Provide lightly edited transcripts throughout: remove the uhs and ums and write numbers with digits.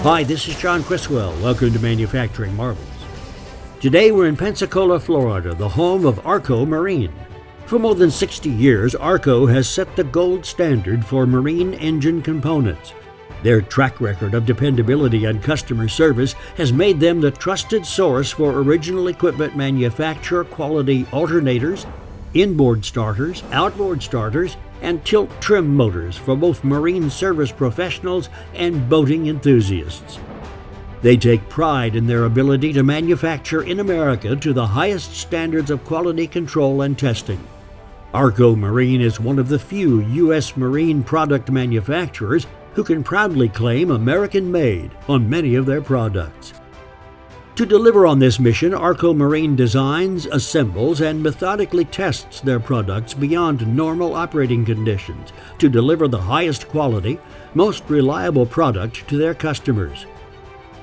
Hi, this is John Criswell. Welcome to Manufacturing Marvels. Today we're in Pensacola, Florida, the home of ARCO Marine. For more than 60 years, ARCO has set the gold standard for marine engine components. Their track record of dependability and customer service has made them the trusted source for original equipment manufacture quality alternators, inboard starters, outboard starters, and tilt trim motors for both marine service professionals and boating enthusiasts. They take pride in their ability to manufacture in America to the highest standards of quality control and testing. ARCO Marine is one of the few U.S. marine product manufacturers who can proudly claim American-made on many of their products. To deliver on this mission, ARCO Marine designs, assembles, and methodically tests their products beyond normal operating conditions to deliver the highest quality, most reliable product to their customers.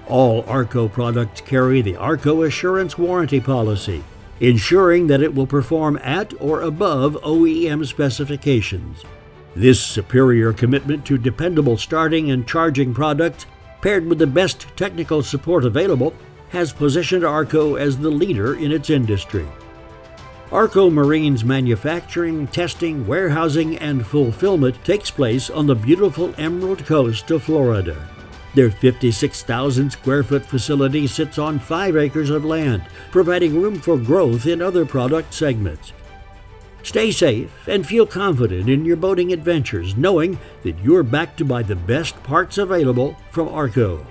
All ARCO products carry the ARCO Assurance Warranty Policy, ensuring that it will perform at or above OEM specifications. This superior commitment to dependable starting and charging products, paired with the best technical support available, has positioned ARCO as the leader in its industry. ARCO Marine's manufacturing, testing, warehousing, and fulfillment takes place on the beautiful Emerald Coast of Florida. Their 56,000 square foot facility sits on 5 acres of land, providing room for growth in other product segments. Stay safe and feel confident in your boating adventures, knowing that you're backed by the best parts available from ARCO.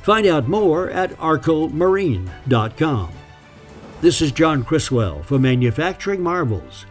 Find out more at arcomarine.com. This is John Criswell for Manufacturing Marvels.